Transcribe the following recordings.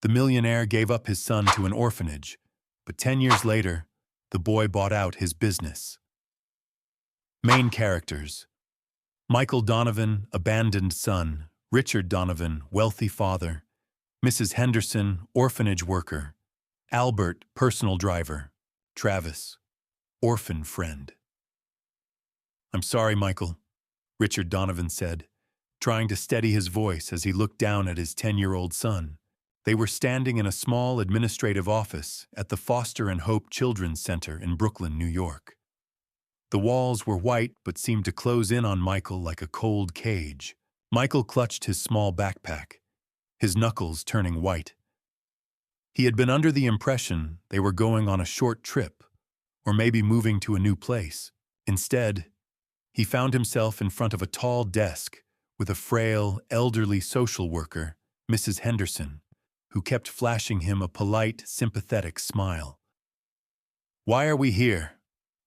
The millionaire gave up his son to an orphanage, but 10 years later, the boy bought out his business. Main characters: Michael Donovan, abandoned son; Richard Donovan, wealthy father; Mrs. Henderson, orphanage worker; Albert, personal driver; Travis, orphan friend. "I'm sorry, Michael," Richard Donovan said, trying to steady his voice as he looked down at his 10-year-old son. They were standing in a small administrative office at the Foster and Hope Children's Center in Brooklyn, New York. The walls were white but seemed to close in on Michael like a cold cage. Michael clutched his small backpack, his knuckles turning white. He had been under the impression they were going on a short trip, or maybe moving to a new place. Instead, he found himself in front of a tall desk with a frail, elderly social worker, Mrs. Henderson, who kept flashing him a polite, sympathetic smile. "Why are we here?"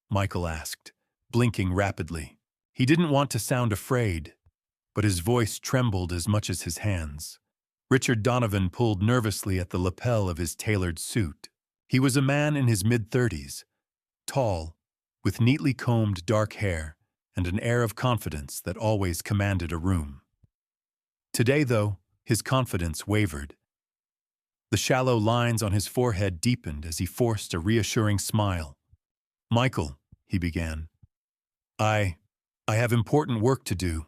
Michael asked, blinking rapidly. He didn't want to sound afraid, but his voice trembled as much as his hands. Richard Donovan pulled nervously at the lapel of his tailored suit. He was a man in his mid-30s, tall, with neatly combed dark hair and an air of confidence that always commanded a room. Today, though, his confidence wavered. The shallow lines on his forehead deepened as he forced a reassuring smile. "Michael," he began, I have important work to do.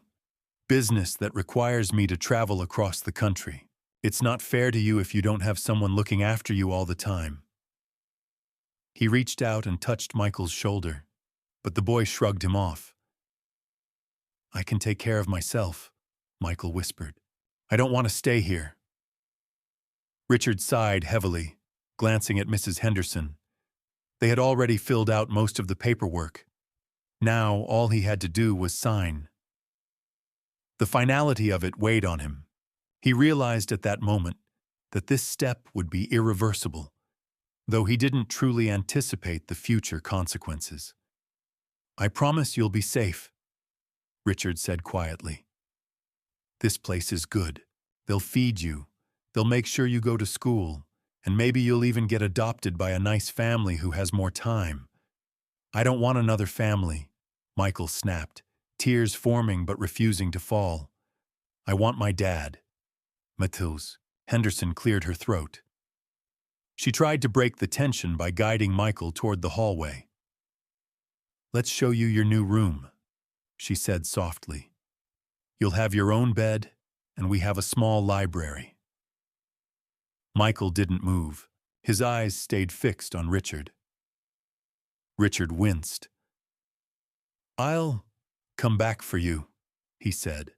Business that requires me to travel across the country. It's not fair to you if you don't have someone looking after you all the time." He reached out and touched Michael's shoulder, but the boy shrugged him off. "I can take care of myself," Michael whispered. "I don't want to stay here." Richard sighed heavily, glancing at Mrs. Henderson. They had already filled out most of the paperwork. Now all he had to do was sign. The finality of it weighed on him. He realized at that moment that this step would be irreversible, though he didn't truly anticipate the future consequences. "I promise you'll be safe," Richard said quietly. "This place is good. They'll feed you. They'll make sure you go to school, and maybe you'll even get adopted by a nice family who has more time." "I don't want another family," Michael snapped, tears forming but refusing to fall. "I want my dad." "Mathilde," Henderson cleared her throat. She tried to break the tension by guiding Michael toward the hallway. "Let's show you your new room," she said softly. "You'll have your own bed, and we have a small library." Michael didn't move. His eyes stayed fixed on Richard. Richard winced. "I'll come back for you," he said,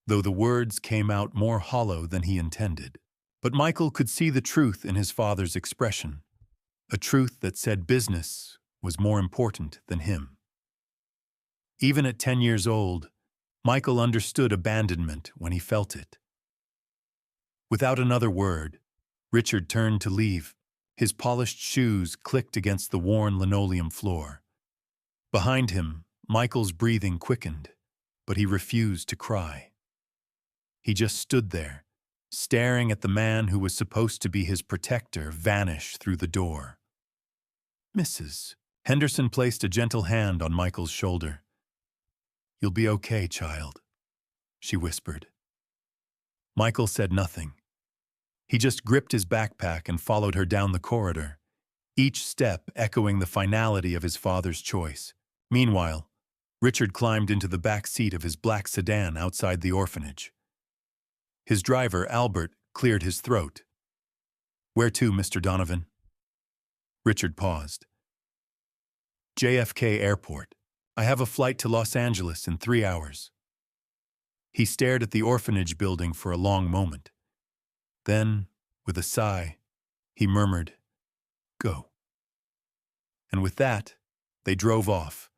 though the words came out more hollow than he intended. But Michael could see the truth in his father's expression, a truth that said business was more important than him. Even at 10 years old, Michael understood abandonment when he felt it. Without another word, Richard turned to leave. His polished shoes clicked against the worn linoleum floor. Behind him, Michael's breathing quickened, but he refused to cry. He just stood there, staring at the man who was supposed to be his protector vanish through the door. "Mrs." Henderson placed a gentle hand on Michael's shoulder. "You'll be okay, child," she whispered. Michael said nothing. He just gripped his backpack and followed her down the corridor, each step echoing the finality of his father's choice. Meanwhile, Richard climbed into the back seat of his black sedan outside the orphanage. His driver, Albert, cleared his throat. "Where to, Mr. Donovan?" Richard paused. "JFK Airport. I have a flight to Los Angeles in 3 hours." He stared at the orphanage building for a long moment. Then, with a sigh, he murmured, "Go." And with that, they drove off,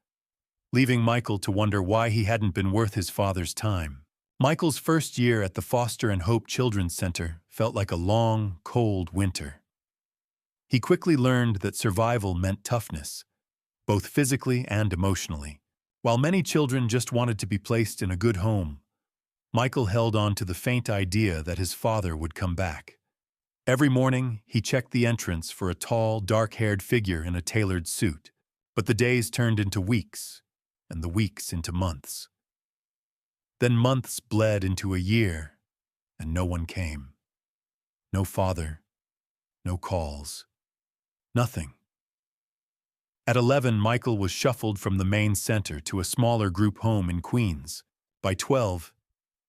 leaving Michael to wonder why he hadn't been worth his father's time. Michael's first year at the Foster and Hope Children's Center felt like a long, cold winter. He quickly learned that survival meant toughness, both physically and emotionally. While many children just wanted to be placed in a good home, Michael held on to the faint idea that his father would come back. Every morning, he checked the entrance for a tall, dark-haired figure in a tailored suit. But the days turned into weeks, and the weeks into months. Then months bled into a year, and no one came. No father, no calls, nothing. At 11, Michael was shuffled from the main center to a smaller group home in Queens. By 12,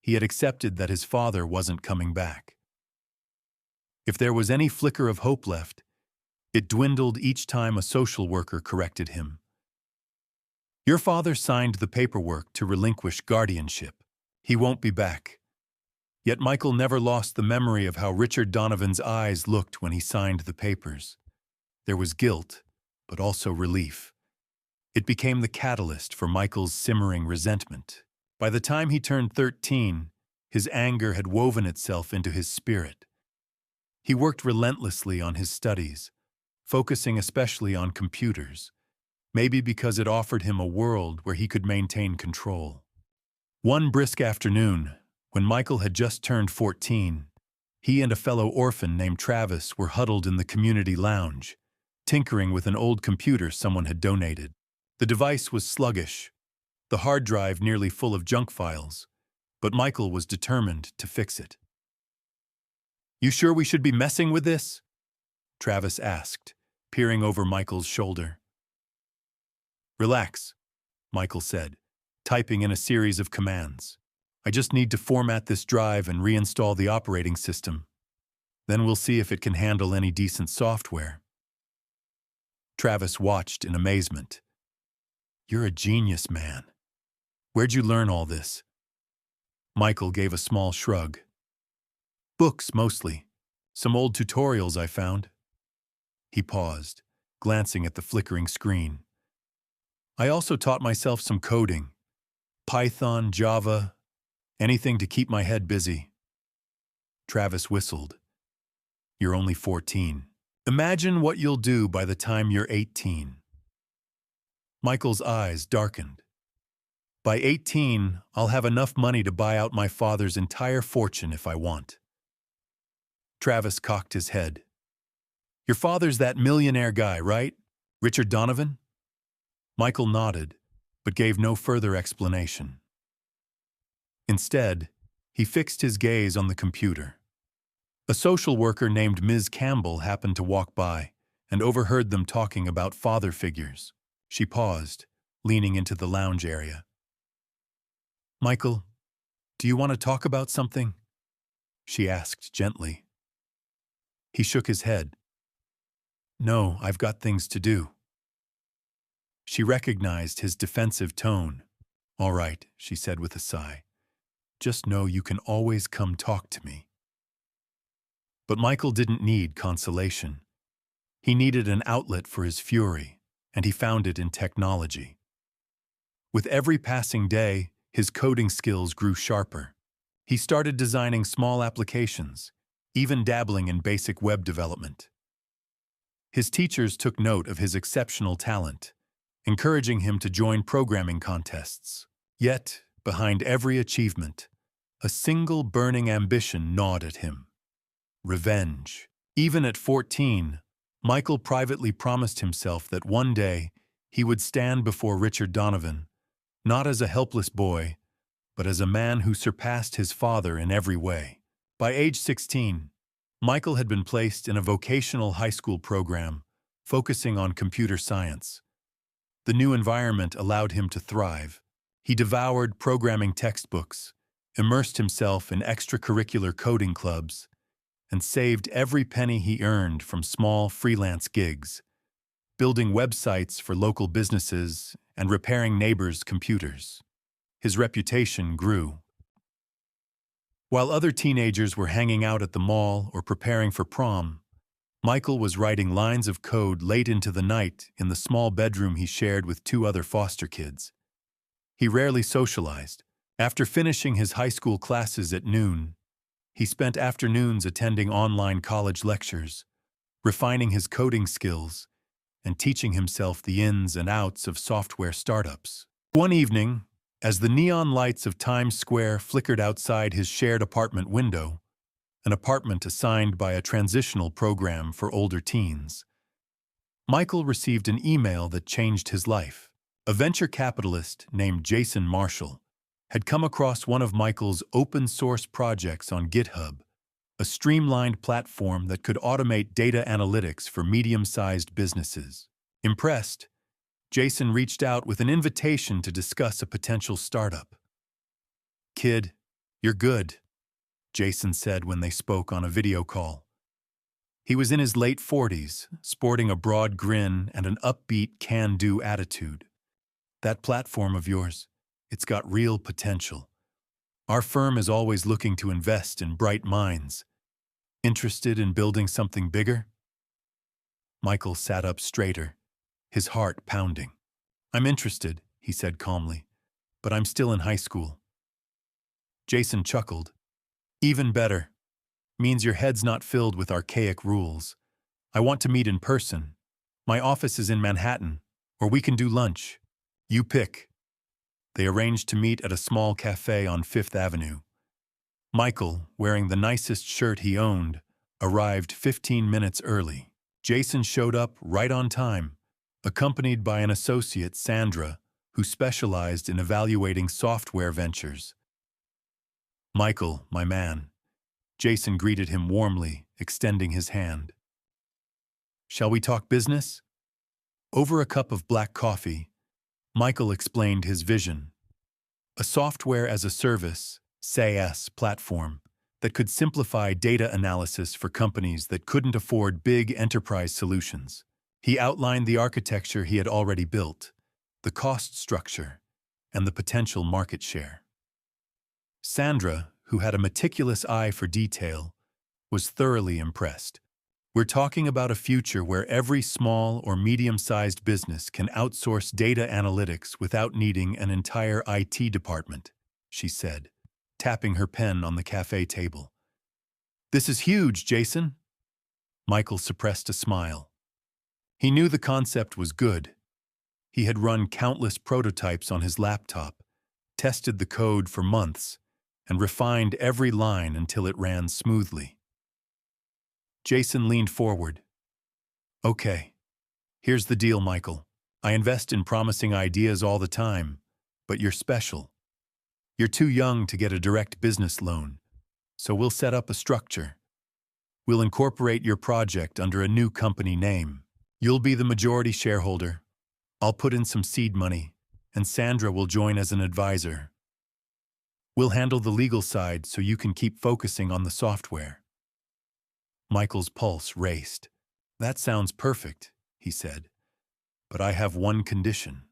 he had accepted that his father wasn't coming back. If there was any flicker of hope left, it dwindled each time a social worker corrected him. Your father signed the paperwork to relinquish guardianship. He won't be back. Yet Michael never lost the memory of how Richard Donovan's eyes looked when he signed the papers. There was guilt, but also relief. It became the catalyst for Michael's simmering resentment. By the time he turned 13, his anger had woven itself into his spirit. He worked relentlessly on his studies, focusing especially on computers, maybe because it offered him a world where he could maintain control. One brisk afternoon, when Michael had just turned 14, he and a fellow orphan named Travis were huddled in the community lounge, tinkering with an old computer someone had donated. The device was sluggish, the hard drive nearly full of junk files, but Michael was determined to fix it. "You sure we should be messing with this?" Travis asked, peering over Michael's shoulder. "Relax," Michael said, typing in a series of commands. "I just need to format this drive and reinstall the operating system. Then we'll see if it can handle any decent software." Travis watched in amazement. "You're a genius, man. Where'd you learn all this?" Michael gave a small shrug. "Books, mostly. Some old tutorials I found." He paused, glancing at the flickering screen. "I also taught myself some coding. Python, Java, anything to keep my head busy." Travis whistled. "You're only 14. Imagine what you'll do by the time you're 18. Michael's eyes darkened. "By 18, I'll have enough money to buy out my father's entire fortune if I want." Travis cocked his head. "Your father's that millionaire guy, right? Richard Donovan?" Michael nodded, but gave no further explanation. Instead, he fixed his gaze on the computer. A social worker named Ms. Campbell happened to walk by and overheard them talking about father figures. She paused, leaning into the lounge area. "Michael, do you want to talk about something?" she asked gently. He shook his head. "No, I've got things to do." She recognized his defensive tone. "All right," she said with a sigh. "Just know you can always come talk to me." But Michael didn't need consolation. He needed an outlet for his fury, and he found it in technology. With every passing day, his coding skills grew sharper. He started designing small applications, even dabbling in basic web development. His teachers took note of his exceptional talent, encouraging him to join programming contests. Yet, behind every achievement, a single burning ambition gnawed at him: revenge. Even at 14, Michael privately promised himself that one day he would stand before Richard Donovan, not as a helpless boy, but as a man who surpassed his father in every way. By age 16, Michael had been placed in a vocational high school program focusing on computer science. The new environment allowed him to thrive. He devoured programming textbooks, immersed himself in extracurricular coding clubs, and saved every penny he earned from small freelance gigs, building websites for local businesses and repairing neighbors' computers. His reputation grew. While other teenagers were hanging out at the mall or preparing for prom, Michael was writing lines of code late into the night in the small bedroom he shared with two other foster kids. He rarely socialized. After finishing his high school classes at noon, he spent afternoons attending online college lectures, refining his coding skills, and teaching himself the ins and outs of software startups. One evening, as the neon lights of Times Square flickered outside his shared apartment window, an apartment assigned by a transitional program for older teens. Michael received an email that changed his life. A venture capitalist named Jason Marshall had come across one of Michael's open-source projects on GitHub, a streamlined platform that could automate data analytics for medium-sized businesses. Impressed, Jason reached out with an invitation to discuss a potential startup. "Kid, you're good," Jason said when they spoke on a video call. He was in his late 40s, sporting a broad grin and an upbeat can-do attitude. "That platform of yours, it's got real potential. Our firm is always looking to invest in bright minds. Interested in building something bigger?" Michael sat up straighter, his heart pounding. "I'm interested," he said calmly, "but I'm still in high school." Jason chuckled. "Even better. Means your head's not filled with archaic rules. I want to meet in person. My office is in Manhattan, or we can do lunch. You pick." They arranged to meet at a small cafe on Fifth Avenue. Michael, wearing the nicest shirt he owned, arrived 15 minutes early. Jason showed up right on time, accompanied by an associate, Sandra, who specialized in evaluating software ventures. "Michael, my man." Jason greeted him warmly, extending his hand. "Shall we talk business?" Over a cup of black coffee, Michael explained his vision. A software-as-a-service, SaaS, platform that could simplify data analysis for companies that couldn't afford big enterprise solutions. He outlined the architecture he had already built, the cost structure, and the potential market share. Sandra, who had a meticulous eye for detail, was thoroughly impressed. "We're talking about a future where every small or medium-sized business can outsource data analytics without needing an entire IT department," she said, tapping her pen on the cafe table. "This is huge, Jason." Michael suppressed a smile. He knew the concept was good. He had run countless prototypes on his laptop, tested the code for months, and refined every line until it ran smoothly. Jason leaned forward. "Okay, here's the deal, Michael. I invest in promising ideas all the time, but you're special. You're too young to get a direct business loan, so we'll set up a structure. We'll incorporate your project under a new company name. You'll be the majority shareholder. I'll put in some seed money, and Sandra will join as an advisor. We'll handle the legal side so you can keep focusing on the software." Michael's pulse raced. "That sounds perfect," he said, "but I have one condition."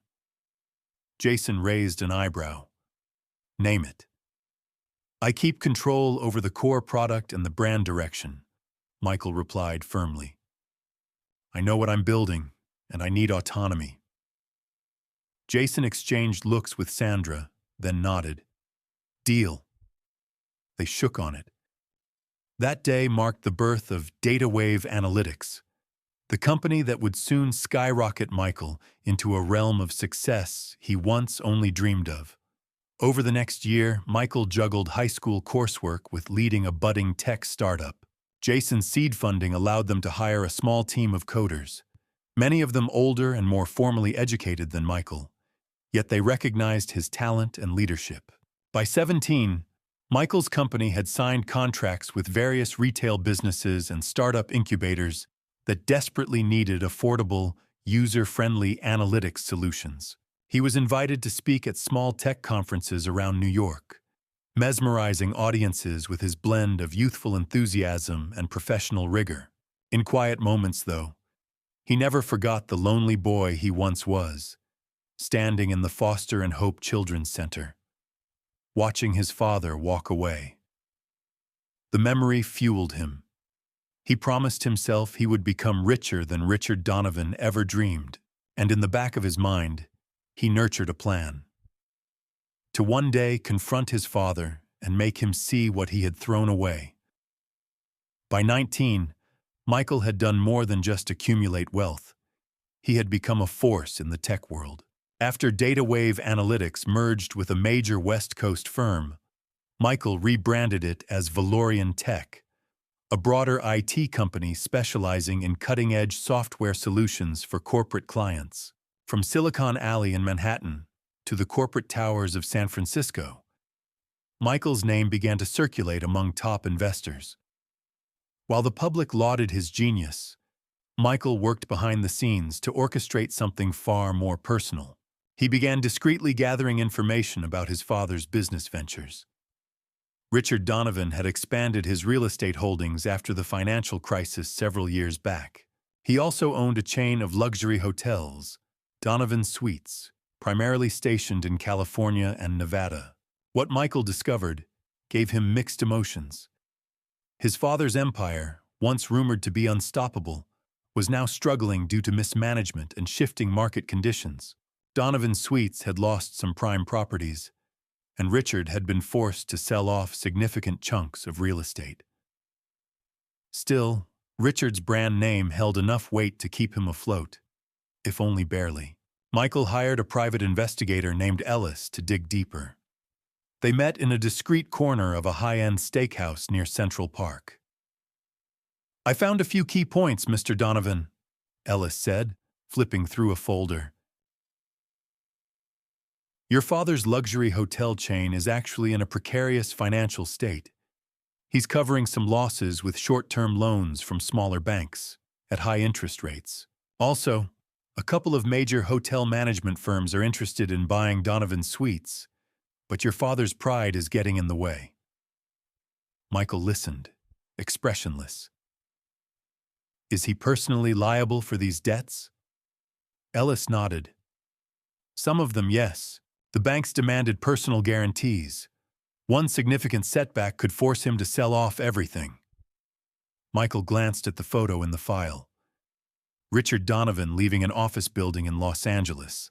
Jason raised an eyebrow. "Name it." "I keep control over the core product and the brand direction," Michael replied firmly. "I know what I'm building, and I need autonomy." Jason exchanged looks with Sandra, then nodded. "Deal." They shook on it. That day marked the birth of DataWave Analytics, the company that would soon skyrocket Michael into a realm of success he once only dreamed of. Over the next year, Michael juggled high school coursework with leading a budding tech startup. Jason's seed funding allowed them to hire a small team of coders, many of them older and more formally educated than Michael, yet they recognized his talent and leadership. By 17, Michael's company had signed contracts with various retail businesses and startup incubators that desperately needed affordable, user-friendly analytics solutions. He was invited to speak at small tech conferences around New York, mesmerizing audiences with his blend of youthful enthusiasm and professional rigor. In quiet moments, though, he never forgot the lonely boy he once was, standing in the Foster and Hope Children's Center, watching his father walk away. The memory fueled him. He promised himself he would become richer than Richard Donovan ever dreamed, and in the back of his mind, he nurtured a plan. To one day confront his father and make him see what he had thrown away. By 19, Michael had done more than just accumulate wealth. He had become a force in the tech world. After DataWave Analytics merged with a major West Coast firm, Michael rebranded it as Valorian Tech, a broader IT company specializing in cutting-edge software solutions for corporate clients. From Silicon Alley in Manhattan to the corporate towers of San Francisco, Michael's name began to circulate among top investors. While the public lauded his genius, Michael worked behind the scenes to orchestrate something far more personal. He began discreetly gathering information about his father's business ventures. Richard Donovan had expanded his real estate holdings after the financial crisis several years back. He also owned a chain of luxury hotels, Donovan Suites, primarily stationed in California and Nevada. What Michael discovered gave him mixed emotions. His father's empire, once rumored to be unstoppable, was now struggling due to mismanagement and shifting market conditions. Donovan Suites had lost some prime properties, and Richard had been forced to sell off significant chunks of real estate. Still, Richard's brand name held enough weight to keep him afloat, if only barely. Michael hired a private investigator named Ellis to dig deeper. They met in a discreet corner of a high-end steakhouse near Central Park. "I found a few key points, Mr. Donovan," Ellis said, flipping through a folder. "Your father's luxury hotel chain is actually in a precarious financial state. He's covering some losses with short-term loans from smaller banks at high interest rates. Also, a couple of major hotel management firms are interested in buying Donovan Suites, but your father's pride is getting in the way." Michael listened, expressionless. "Is he personally liable for these debts?" Ellis nodded. "Some of them, yes. The banks demanded personal guarantees. One significant setback could force him to sell off everything." Michael glanced at the photo in the file. Richard Donovan leaving an office building in Los Angeles.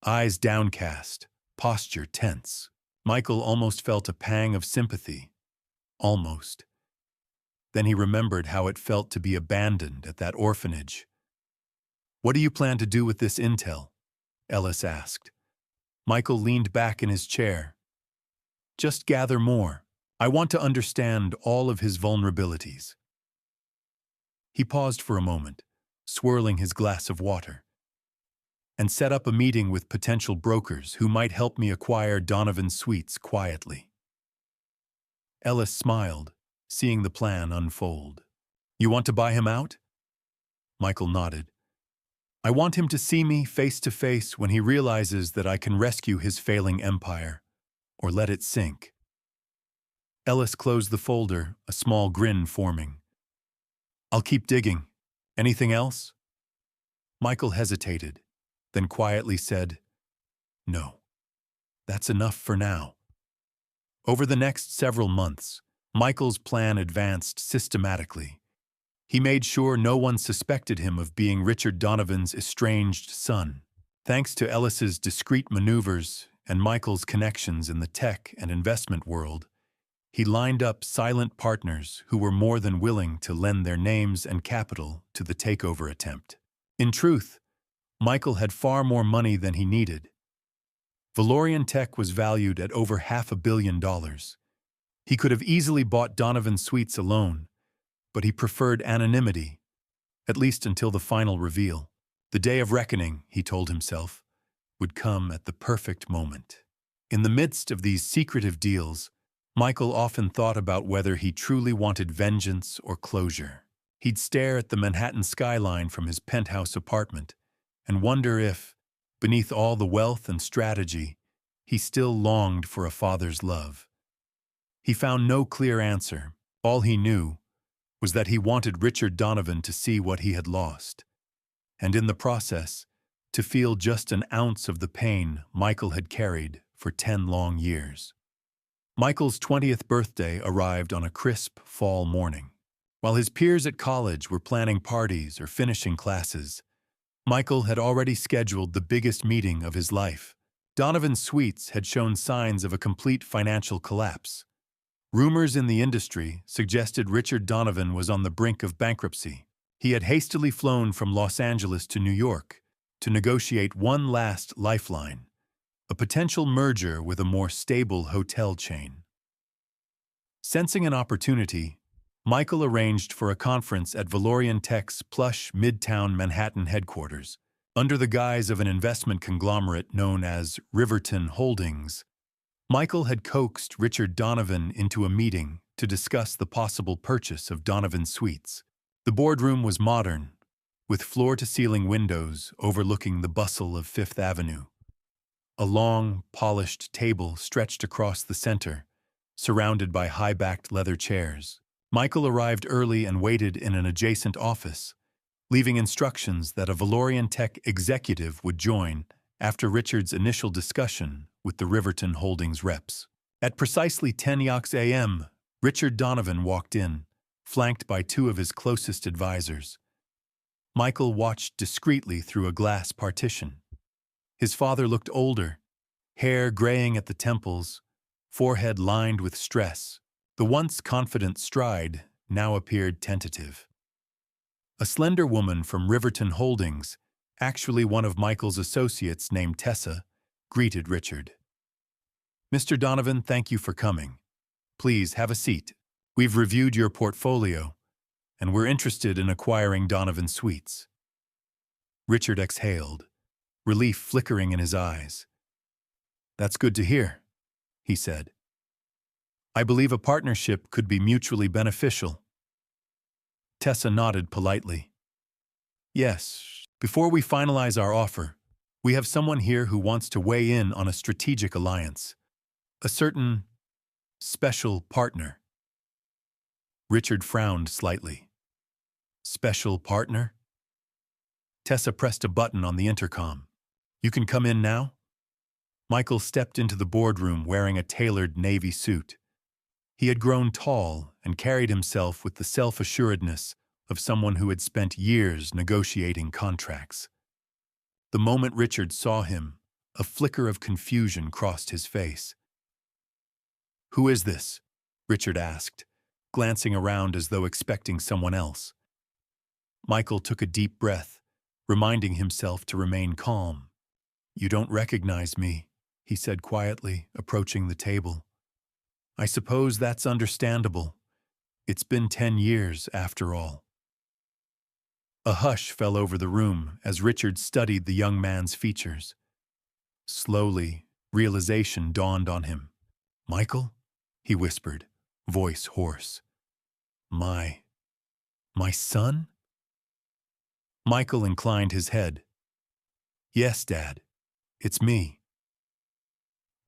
Eyes downcast, posture tense. Michael almost felt a pang of sympathy. Almost. Then he remembered how it felt to be abandoned at that orphanage. "What do you plan to do with this intel?" Ellis asked. Michael leaned back in his chair. "Just gather more. I want to understand all of his vulnerabilities." He paused for a moment, swirling his glass of water, "and set up a meeting with potential brokers who might help me acquire Donovan Suites quietly." Ellis smiled, seeing the plan unfold. "You want to buy him out?" Michael nodded. "I want him to see me face to face when he realizes that I can rescue his failing empire, or let it sink." Ellis closed the folder, a small grin forming. "I'll keep digging. Anything else?" Michael hesitated, then quietly said, "No. That's enough for now." Over the next several months, Michael's plan advanced systematically. He made sure no one suspected him of being Richard Donovan's estranged son. Thanks to Ellis's discreet maneuvers and Michael's connections in the tech and investment world, he lined up silent partners who were more than willing to lend their names and capital to the takeover attempt. In truth, Michael had far more money than he needed. Valorian Tech was valued at over $500 million. He could have easily bought Donovan Suites alone, but he preferred anonymity, at least until the final reveal. The day of reckoning, he told himself, would come at the perfect moment. In the midst of these secretive deals, Michael often thought about whether he truly wanted vengeance or closure. He'd stare at the Manhattan skyline from his penthouse apartment and wonder if, beneath all the wealth and strategy, he still longed for a father's love. He found no clear answer. All he knew was that he wanted Richard Donovan to see what he had lost, and in the process, to feel just an ounce of the pain Michael had carried for 10 long years. Michael's 20th birthday arrived on a crisp fall morning. While his peers at college were planning parties or finishing classes, Michael had already scheduled the biggest meeting of his life. Donovan Suites had shown signs of a complete financial collapse. Rumors in the industry suggested Richard Donovan was on the brink of bankruptcy. He had hastily flown from Los Angeles to New York to negotiate one last lifeline, a potential merger with a more stable hotel chain. Sensing an opportunity, Michael arranged for a conference at Valorian Tech's plush Midtown Manhattan headquarters. Under the guise of an investment conglomerate known as Riverton Holdings, Michael had coaxed Richard Donovan into a meeting to discuss the possible purchase of Donovan Suites. The boardroom was modern, with floor-to-ceiling windows overlooking the bustle of Fifth Avenue. A long, polished table stretched across the center, surrounded by high-backed leather chairs. Michael arrived early and waited in an adjacent office, leaving instructions that a Valorian Tech executive would join after Richard's initial discussion with the Riverton Holdings reps. At precisely 10 a.m., Richard Donovan walked in, flanked by two of his closest advisors. Michael watched discreetly through a glass partition. His father looked older, hair graying at the temples, forehead lined with stress. The once confident stride now appeared tentative. A slender woman from Riverton Holdings, actually one of Michael's associates named Tessa, greeted Richard. "Mr. Donovan, thank you for coming. Please have a seat. We've reviewed your portfolio, and we're interested in acquiring Donovan Suites." Richard exhaled, relief flickering in his eyes. "That's good to hear," he said. "I believe a partnership could be mutually beneficial." Tessa nodded politely. "Yes, before we finalize our offer, we have someone here who wants to weigh in on a strategic alliance. A certain special partner." Richard frowned slightly. "Special partner?" Tessa pressed a button on the intercom. "You can come in now?" Michael stepped into the boardroom wearing a tailored navy suit. He had grown tall and carried himself with the self-assuredness of someone who had spent years negotiating contracts. The moment Richard saw him, a flicker of confusion crossed his face. "Who is this?" Richard asked, glancing around as though expecting someone else. Michael took a deep breath, reminding himself to remain calm. "You don't recognize me," he said quietly, approaching the table. "I suppose that's understandable. It's been 10 years, after all." A hush fell over the room as Richard studied the young man's features. Slowly, realization dawned on him. "Michael?" he whispered, voice hoarse. My son?" Michael inclined his head. "Yes, Dad. It's me."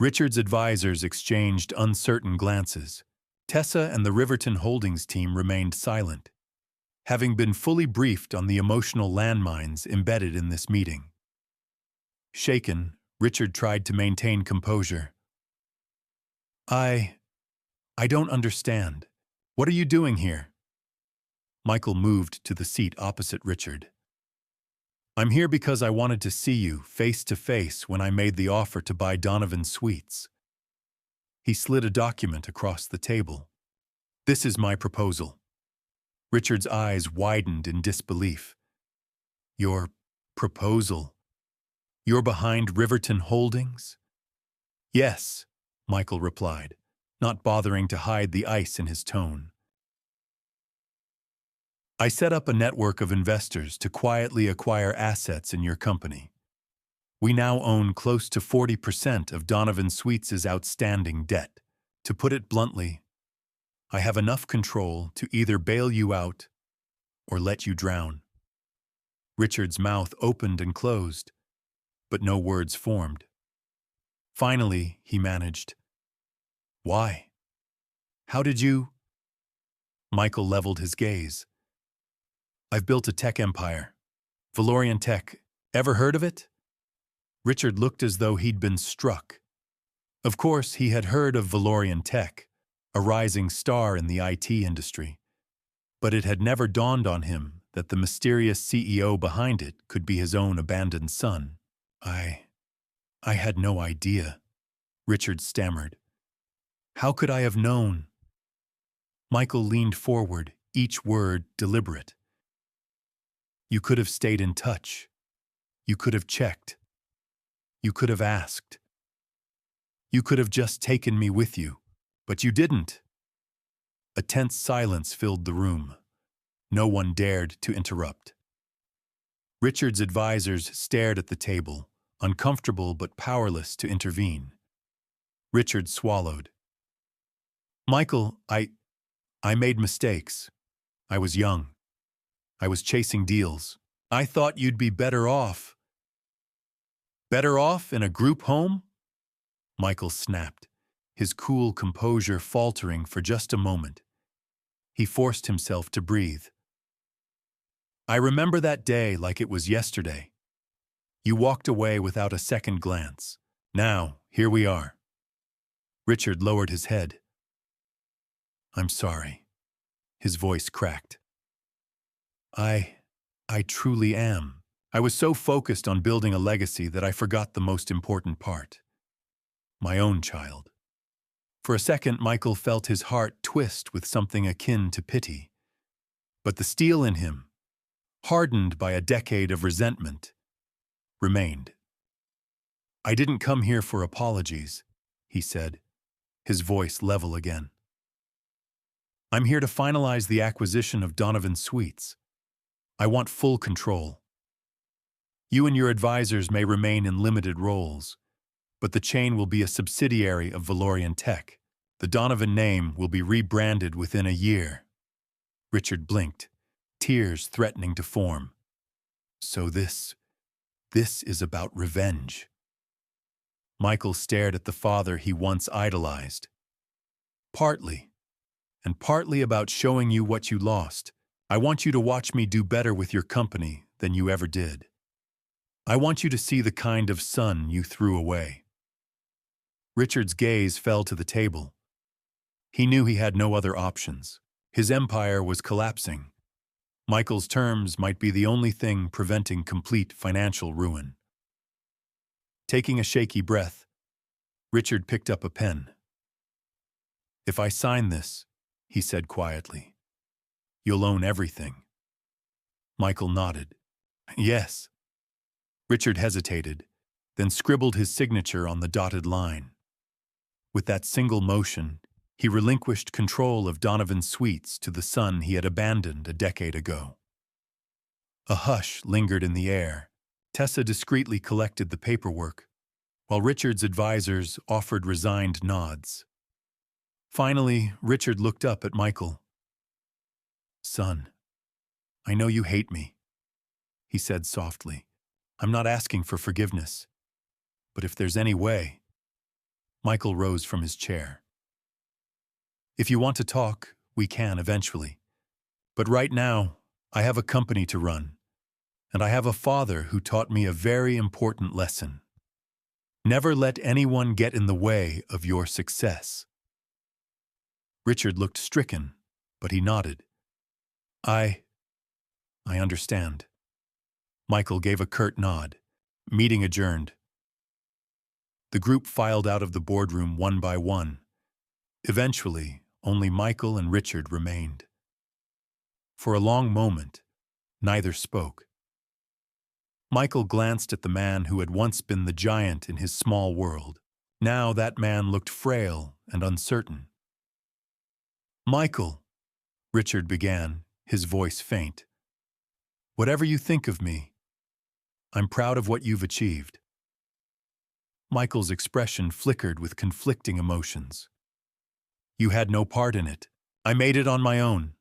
Richard's advisors exchanged uncertain glances. Tessa and the Riverton Holdings team remained silent, having been fully briefed on the emotional landmines embedded in this meeting. Shaken, Richard tried to maintain composure. I don't understand. What are you doing here?" Michael moved to the seat opposite Richard. "I'm here because I wanted to see you face to face when I made the offer to buy Donovan Suites." He slid a document across the table. "This is my proposal." Richard's eyes widened in disbelief. "Your proposal? You're behind Riverton Holdings?" "Yes," Michael replied, not bothering to hide the ice in his tone. "I set up a network of investors to quietly acquire assets in your company. We now own close to 40% of Donovan Suites' outstanding debt. To put it bluntly, I have enough control to either bail you out or let you drown." Richard's mouth opened and closed, but no words formed. Finally, he managed, "Why? How did you—" Michael leveled his gaze. "I've built a tech empire. Valorian Tech. Ever heard of it?" Richard looked as though he'd been struck. Of course, he had heard of Valorian Tech, a rising star in the IT industry, but it had never dawned on him that the mysterious CEO behind it could be his own abandoned son. I had no idea," Richard stammered. "How could I have known?" Michael leaned forward, each word deliberate. "You could have stayed in touch. You could have checked. You could have asked. You could have just taken me with you, but you didn't." A tense silence filled the room. No one dared to interrupt. Richard's advisors stared at the table, uncomfortable but powerless to intervene. Richard swallowed. Michael, I made mistakes. I was young. I was chasing deals. I thought you'd be better off. Better off in a group home? Michael snapped, his cool composure faltering for just a moment. He forced himself to breathe. I remember that day like it was yesterday. You walked away without a second glance. Now, here we are. Richard lowered his head. I'm sorry. His voice cracked. I truly am. I was so focused on building a legacy that I forgot the most important part. My own child. For a second, Michael felt his heart twist with something akin to pity. But the steel in him, hardened by a decade of resentment, remained. I didn't come here for apologies, he said, his voice level again. I'm here to finalize the acquisition of Donovan Sweets. I want full control. You and your advisors may remain in limited roles, but the chain will be a subsidiary of Valorian Tech. The Donovan name will be rebranded within a year. Richard blinked, tears threatening to form. So this is about revenge. Michael stared at the father he once idolized. Partly, and partly about showing you what you lost. I want you to watch me do better with your company than you ever did. I want you to see the kind of son you threw away. Richard's gaze fell to the table. He knew he had no other options. His empire was collapsing. Michael's terms might be the only thing preventing complete financial ruin. Taking a shaky breath, Richard picked up a pen. If I sign this, he said quietly, you'll own everything. Michael nodded. Yes. Richard hesitated, then scribbled his signature on the dotted line. With that single motion, he relinquished control of Donovan Sweets to the son he had abandoned a decade ago. A hush lingered in the air. Tessa discreetly collected the paperwork, while Richard's advisors offered resigned nods. Finally, Richard looked up at Michael. Son, I know you hate me, he said softly. I'm not asking for forgiveness, but if there's any way. Michael rose from his chair. If you want to talk, we can eventually. But right now, I have a company to run, and I have a father who taught me a very important lesson. Never let anyone get in the way of your success. Richard looked stricken, but he nodded. I understand. Michael gave a curt nod. Meeting adjourned. The group filed out of the boardroom one by one. Eventually, only Michael and Richard remained. For a long moment, neither spoke. Michael glanced at the man who had once been the giant in his small world. Now that man looked frail and uncertain. Michael, Richard began, his voice faint. Whatever you think of me, I'm proud of what you've achieved. Michael's expression flickered with conflicting emotions. You had no part in it. I made it on my own.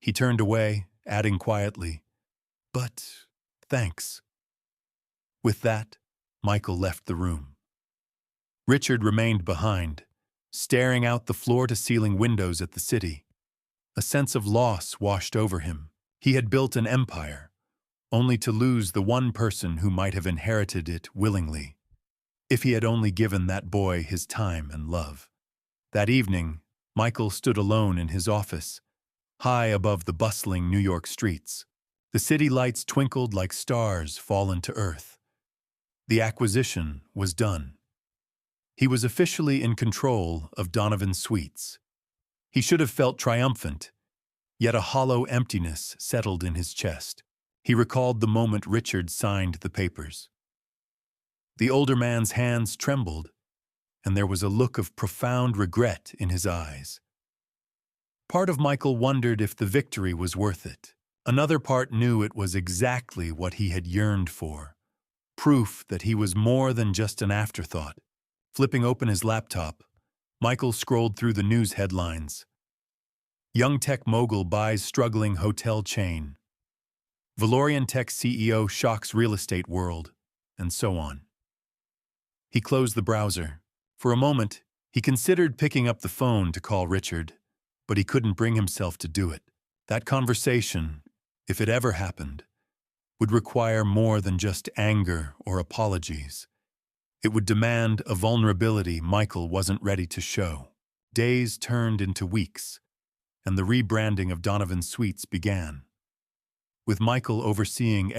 He turned away, adding quietly, but thanks. With that, Michael left the room. Richard remained behind, staring out the floor-to-ceiling windows at the city. A sense of loss washed over him. He had built an empire, only to lose the one person who might have inherited it willingly, if he had only given that boy his time and love. That evening, Michael stood alone in his office, high above the bustling New York streets. The city lights twinkled like stars fallen to earth. The acquisition was done. He was officially in control of Donovan Sweets. He should have felt triumphant, yet a hollow emptiness settled in his chest. He recalled the moment Richard signed the papers. The older man's hands trembled, and there was a look of profound regret in his eyes. Part of Michael wondered if the victory was worth it. Another part knew it was exactly what he had yearned for. Proof that he was more than just an afterthought. Flipping open his laptop, Michael scrolled through the news headlines. Young tech mogul buys struggling hotel chain. Valorian Tech CEO shocks real estate world, and so on. He closed the browser. For a moment, he considered picking up the phone to call Richard, but he couldn't bring himself to do it. That conversation, if it ever happened, would require more than just anger or apologies. It would demand a vulnerability Michael wasn't ready to show. Days turned into weeks, and the rebranding of Donovan Suites began. With Michael overseeing